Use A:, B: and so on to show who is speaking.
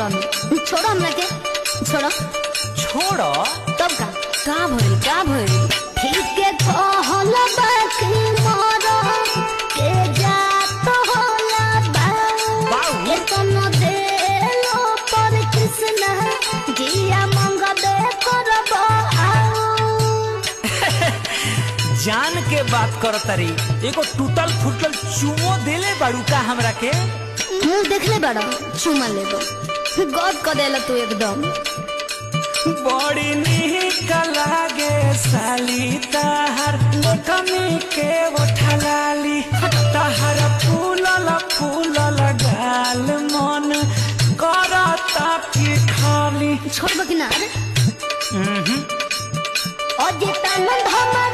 A: रहनी। छोड़ो हमरा के, छोड़ो
B: छोड़ो
A: तब का भइल ठीक के कहल बाकी मोरो के जात होला बा के तनो देलो पर कृष्ण जिया मंगबे करबो आओ।
B: जान के बात करो तरी एगो टूटल फूटल चुमो देले बारू का हमरा के
A: मुंह देखले बड़ा चुमा लेबो गद क देला तू एकदम।
B: बड़ी निक लागे साली ताहर कमी के उठलाली ताहर फूलल फूलल गाल मन करता की खाली
A: छोड़बो कि ना अजे तन धमा